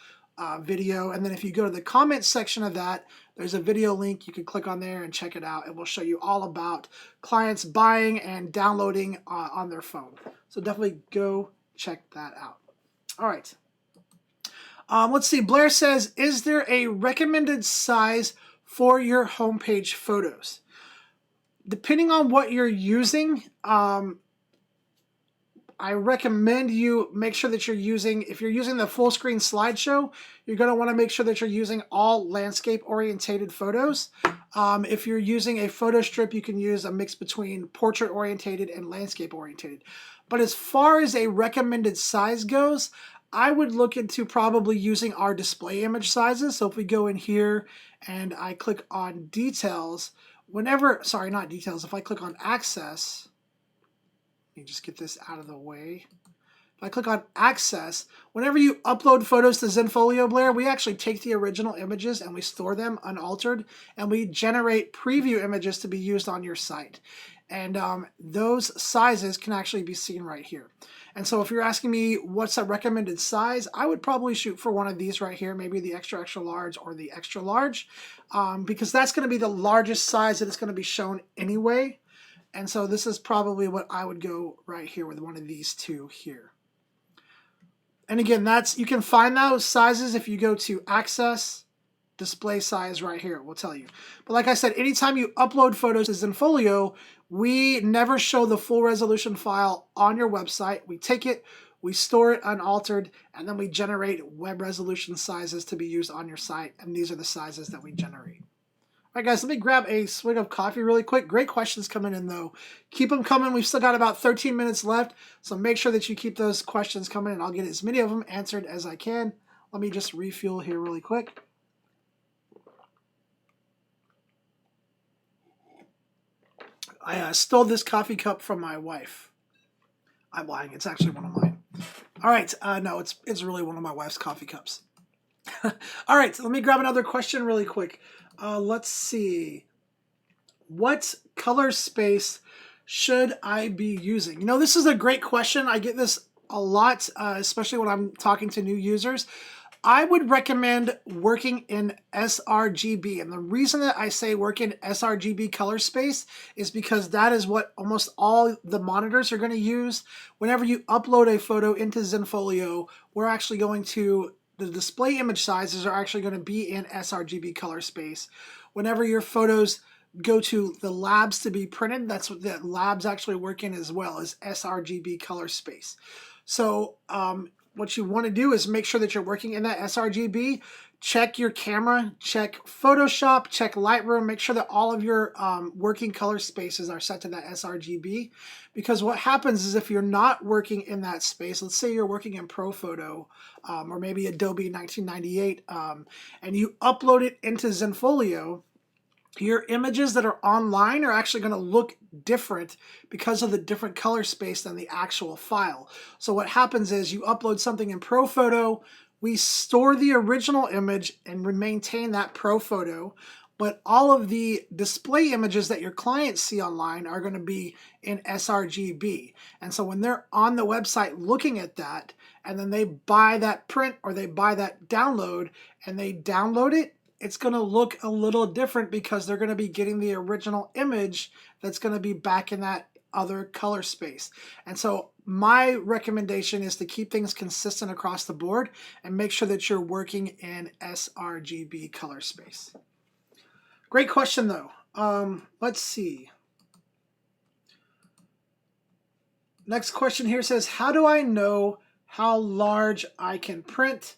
video. And then if you go to the comments section of that, there's a video link. You can click on there and check it out. It will show you all about clients buying and downloading on their phone. So definitely go check that out. All right. Let's see. Blair says, is there a recommended size for your homepage photos? Depending on what you're using, I recommend you make sure that you're using, if you're using the full screen slideshow, you're going to want to make sure that you're using all landscape orientated photos. If you're using a photo strip, you can use a mix between portrait orientated and landscape orientated. But as far as a recommended size goes, I would look into probably using our display image sizes. So if we go in here and I click on details, if I click on access, let me just get this out of the way. If I click on access, whenever you upload photos to Zenfolio, Blair, we actually take the original images and we store them unaltered and we generate preview images to be used on your site. And those sizes can actually be seen right here. And so if you're asking me what's a recommended size, I would probably shoot for one of these right here, maybe the extra, extra large or the extra large, because that's going to be the largest size that is going to be shown anyway. And so this is probably what I would go right here with one of these two here. And again, you can find those sizes if you go to access, display size right here, it will tell you. But like I said, anytime you upload photos to Zenfolio, we never show the full resolution file on your website. We take it, we store it unaltered, and then we generate web resolution sizes to be used on your site. And these are the sizes that we generate. All right, guys, let me grab a swig of coffee really quick. Great questions coming in, though. Keep them coming. We've still got about 13 minutes left, so make sure that you keep those questions coming, and I'll get as many of them answered as I can. Let me just refuel here really quick. I stole this coffee cup from my wife. I'm lying. It's actually one of mine. All right. No, it's really one of my wife's coffee cups. All right. Let me grab another question really quick. Let's see. What color space should I be using? You know, this is a great question. I get this a lot, especially when I'm talking to new users. I would recommend working in SRGB. And the reason that I say work in SRGB color space is because that is what almost all the monitors are going to use. Whenever you upload a photo into Zenfolio, we're actually going to, the display image sizes are actually going to be in sRGB color space. Whenever your photos go to the labs to be printed, that's what the labs actually work in as well, as sRGB color space. So what you want to do is make sure that you're working in that sRGB. Check your camera, check Photoshop, check Lightroom, make sure that all of your working color spaces are set to that sRGB. Because what happens is if you're not working in that space, let's say you're working in ProPhoto or maybe Adobe 1998, and you upload it into Zenfolio, your images that are online are actually going to look different because of the different color space than the actual file. So what happens is you upload something in ProPhoto, we store the original image and maintain that ProPhoto, but all of the display images that your clients see online are going to be in sRGB. And so when they're on the website looking at that, and then they buy that print or they buy that download and they download it, it's going to look a little different because they're going to be getting the original image that's going to be back in that other color space. And so my recommendation is to keep things consistent across the board and make sure that you're working in sRGB color space. Great question though. Let's see. Next question here says, how do I know how large I can print?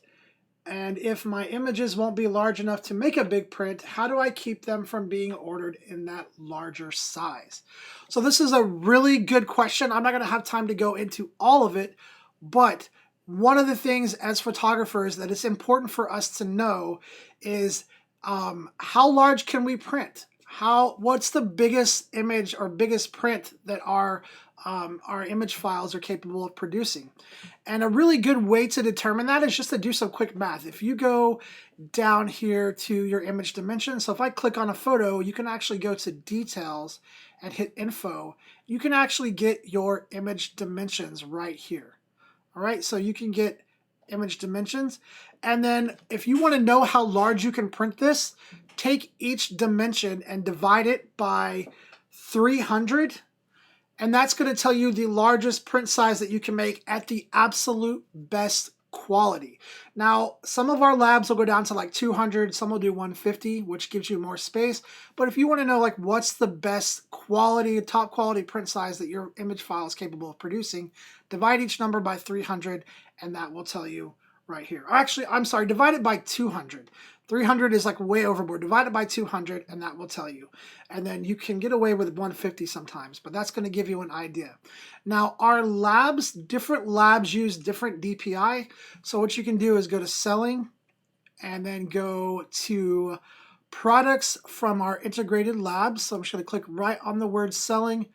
And if my images won't be large enough to make a big print, how do I keep them from being ordered in that larger size? So this is a really good question. I'm not going to have time to go into all of it, but one of the things as photographers that it's important for us to know is how large can we print? What's the biggest image or biggest print that our image files are capable of producing? And a really good way to determine that is just to do some quick math. If you go down here to your image dimensions, so if I click on a photo, you can actually go to details and hit info. You can actually get your image dimensions right here. All right, so you can get image dimensions. And then if you want to know how large you can print this, take each dimension and divide it by 300. And that's going to tell you the largest print size that you can make at the absolute best quality. Now, some of our labs will go down to like 200, some will do 150, which gives you more space. But if you want to know like what's the best quality, top quality print size that your image file is capable of producing, divide each number by 300, and that will tell you right here. Actually, I'm sorry, divide it by 200. 300 is like way overboard. Divide it by 200 and that will tell you. And then you can get away with 150 sometimes, but that's going to give you an idea. Now our labs, different labs use different DPI. So what you can do is go to selling and then go to products from our integrated labs. So I'm just going to click right on the word selling,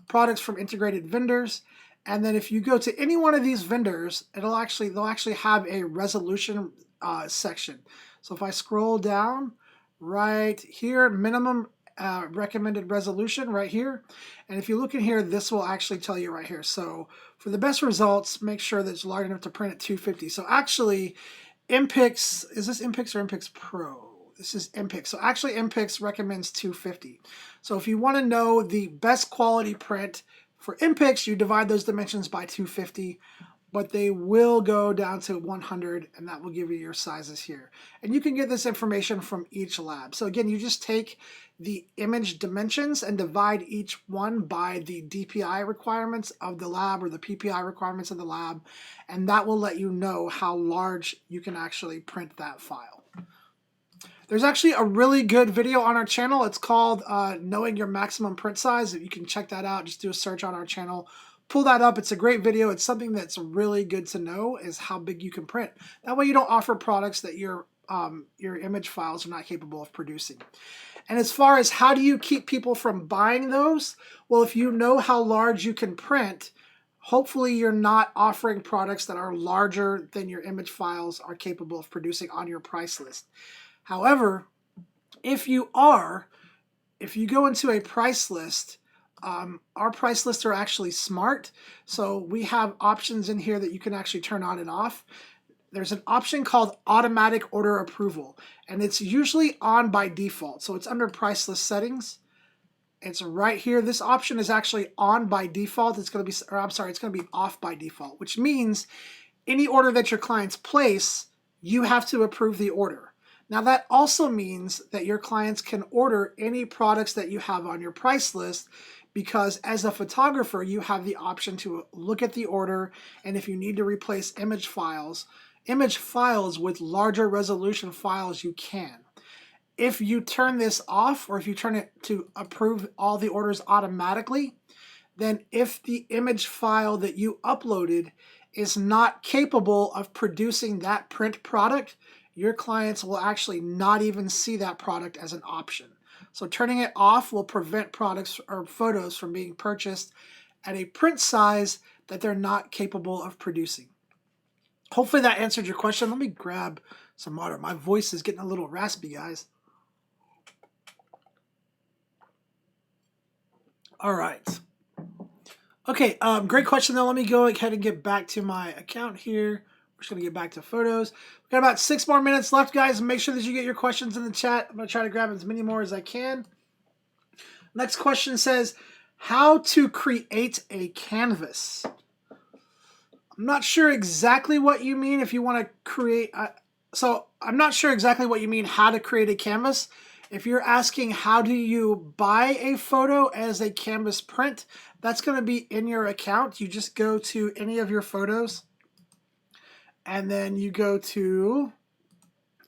products from integrated vendors. And then if you go to any one of these vendors, they'll actually have a resolution section. So if I scroll down right here, minimum recommended resolution right here. And if you look in here, this will actually tell you right here. So for the best results, make sure that it's large enough to print at 250. So actually, MPix, is this MPix or MPix Pro? This is MPix. So actually MPix recommends 250. So if you want to know the best quality print for MPix, you divide those dimensions by 250. But they will go down to 100, and that will give you your sizes here. And you can get this information from each lab. So again, you just take the image dimensions and divide each one by the DPI requirements of the lab or the PPI requirements of the lab, and that will let you know how large you can actually print that file. There's actually a really good video on our channel. It's called Knowing Your Maximum Print Size. If you can check that out, just do a search on our channel. Pull that up. It's a great video. It's something that's really good to know is how big you can print. That way you don't offer products that your image files are not capable of producing. And as far as how do you keep people from buying those? Well, if you know how large you can print, hopefully you're not offering products that are larger than your image files are capable of producing on your price list. However, if you go into a price list, our price lists are actually smart. So we have options in here that you can actually turn on and off. There's an option called automatic order approval, and it's usually on by default. So it's under price list settings. It's right here. This option is actually on by default. It's going to be off by default, which means any order that your clients place, you have to approve the order. Now that also means that your clients can order any products that you have on your price list, because as a photographer, you have the option to look at the order, and if you need to replace image files with larger resolution files, you can. If you turn this off, or if you turn it to approve all the orders automatically, then if the image file that you uploaded is not capable of producing that print product, your clients will actually not even see that product as an option. So turning it off will prevent products or photos from being purchased at a print size that they're not capable of producing. Hopefully that answered your question. Let me grab some water. My voice is getting a little raspy, guys. All right. Okay, great question though. Let me go ahead and get back to my account here. We're just gonna get back to photos. We've got about 6 more minutes left, guys. Make sure that you get your questions in the chat. I'm gonna try to grab as many more as I can. Next question says, how to create a canvas. I'm not sure exactly what you mean if you want to create, so I'm not sure exactly what you mean how to create a canvas. If you're asking how do you buy a photo as a canvas print, that's going to be in your account. You just go to any of your photos, and then you go to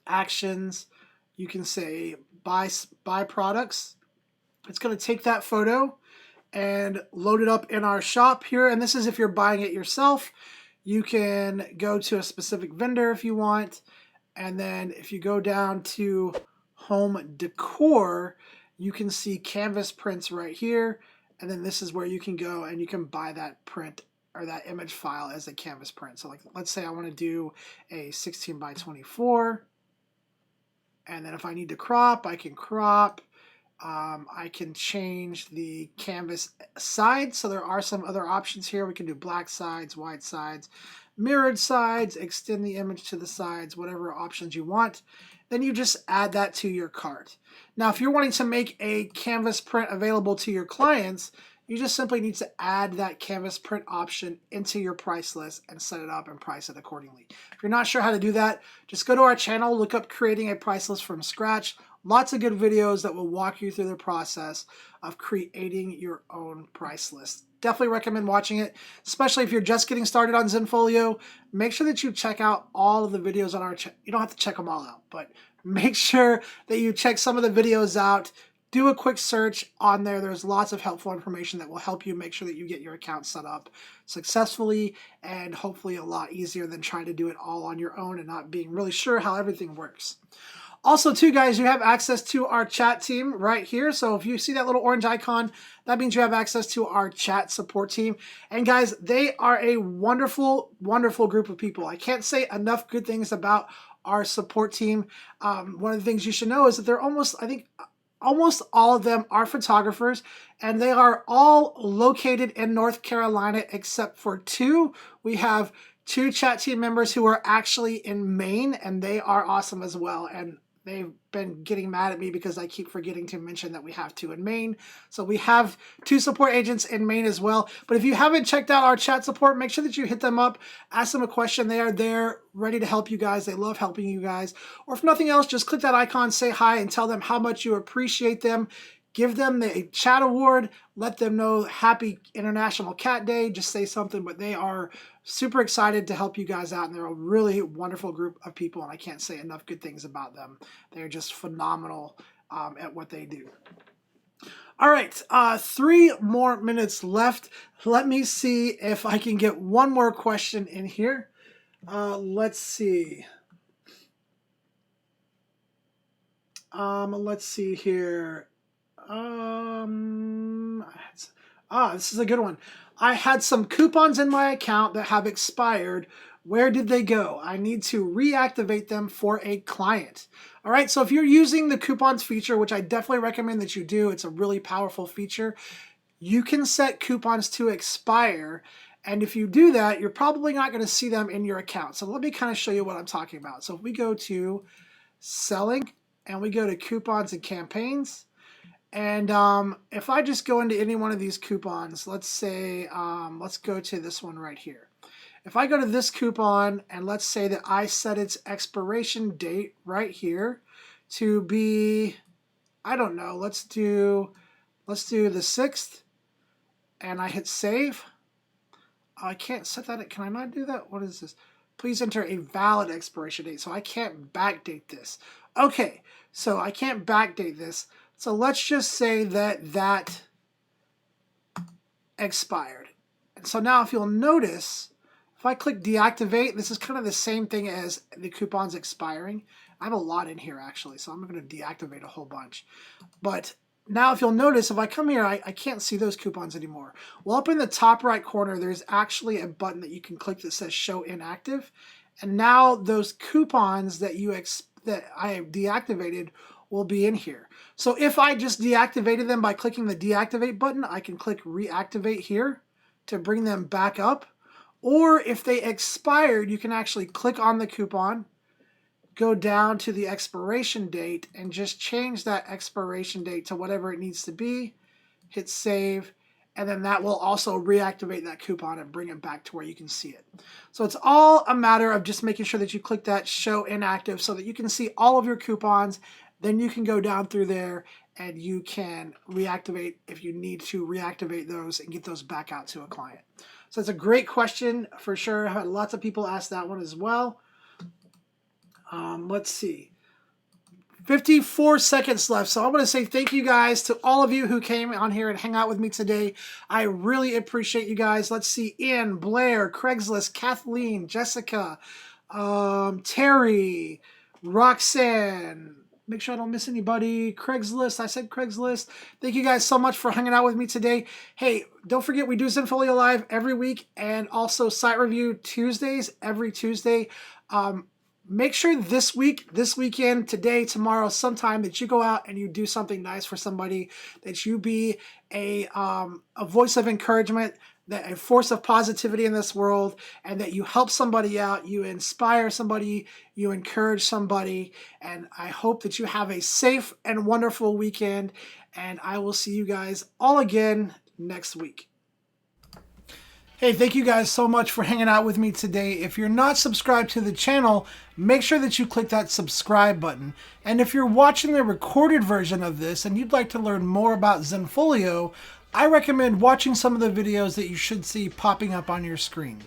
actions. You can say buy products. It's going to take that photo and load it up in our shop here. And this is if you're buying it yourself. You can go to a specific vendor if you want. And then if you go down to home decor, you can see canvas prints right here. And then this is where you can go and you can buy that print or that image file as a canvas print. So like, let's say I want to do a 16 by 24. And then if I need to crop, I can crop. I can change the canvas sides. So there are some other options here. We can do black sides, white sides, mirrored sides, extend the image to the sides, whatever options you want. Then you just add that to your cart. Now, if you're wanting to make a canvas print available to your clients, you just simply need to add that canvas print option into your price list and set it up and price it accordingly. If you're not sure how to do that, just go to our channel, look up creating a price list from scratch. Lots of good videos that will walk you through the process of creating your own price list. Definitely recommend watching it, especially if you're just getting started on Zenfolio. Make sure that you check out all of the videos on our channel. You don't have to check them all out, but make sure that you check some of the videos out. Do a quick search on there. There's lots of helpful information that will help you make sure that you get your account set up successfully and hopefully a lot easier than trying to do it all on your own and not being really sure how everything works. Also, too, guys, you have access to our chat team right here. So if you see that little orange icon, that means you have access to our chat support team. And guys, they are a wonderful, wonderful group of people. I can't say enough good things about our support team. One of the things you should know is that they're almost all of them are photographers, and they are all located in North Carolina except for 2. We have 2 chat team members who are actually in Maine, and they are awesome as well. And they've been getting mad at me because I keep forgetting to mention that we have 2 in Maine. So we have 2 support agents in Maine as well. But if you haven't checked out our chat support, make sure that you hit them up, ask them a question. They are there ready to help you guys. They love helping you guys. Or if nothing else, just click that icon, say hi, and tell them how much you appreciate them. Give them the chat award. Let them know Happy International Cat Day. Just say something, but they are super excited to help you guys out, and they're a really wonderful group of people, and I can't say enough good things about them. They're just phenomenal at what they do. All right, 3 more minutes left. Let me see if I can get one more question in here. Let's see. Let's see here. This is a good one. I had some coupons in my account that have expired. Where did they go? I need to reactivate them for a client. All right, so if you're using the coupons feature, which I definitely recommend that you do, it's a really powerful feature, you can set coupons to expire. And if you do that, you're probably not going to see them in your account. So let me kind of show you what I'm talking about. So if we go to selling and we go to coupons and campaigns, and if I just go into any one of these coupons, let's say, let's go to this one right here. If I go to this coupon and let's say that I set its expiration date right here, to be, I don't know, let's do the 6th, and I hit save. Oh, I can't set that. Can I not do that? What is this? Please enter a valid expiration date. So I can't backdate this. Okay, so I can't backdate this. So let's just say that that expired. And so now if you'll notice, if I click deactivate, this is kind of the same thing as the coupons expiring. I have a lot in here actually, so I'm going to deactivate a whole bunch. But now if you'll notice, if I come here, I can't see those coupons anymore. Well, up in the top right corner, there's actually a button that you can click that says show inactive. And now those coupons that I have deactivated will be in here. So if I just deactivated them by clicking the deactivate button, I can click reactivate here to bring them back up. Or if they expired, you can actually click on the coupon, go down to the expiration date, and just change that expiration date to whatever it needs to be, hit save, and then that will also reactivate that coupon and bring it back to where you can see it. So it's all a matter of just making sure that you click that show inactive so that you can see all of your coupons. Then you can go down through there and you can reactivate if you need to reactivate those and get those back out to a client. So it's a great question for sure. I've had lots of people ask that one as well. Let's see. 54 seconds left. So I want to say thank you guys to all of you who came on here and hang out with me today. I really appreciate you guys. Let's see. Ian, Blair, Craigslist, Kathleen, Jessica, Terry, Roxanne. Make sure I don't miss anybody. Craigslist. I said Craigslist. Thank you guys so much for hanging out with me today. Hey, don't forget we do Zenfolio Live every week and also Site Review Tuesdays every Tuesday. Make sure this week, this weekend, today, tomorrow, sometime that you go out and you do something nice for somebody, that you be a voice of encouragement, that a force of positivity in this world, and that you help somebody out, you inspire somebody, you encourage somebody, and I hope that you have a safe and wonderful weekend, and I will see you guys all again next week. Hey, thank you guys so much for hanging out with me today. If you're not subscribed to the channel, make sure that you click that subscribe button. And if you're watching the recorded version of this and you'd like to learn more about Zenfolio, I recommend watching some of the videos that you should see popping up on your screen.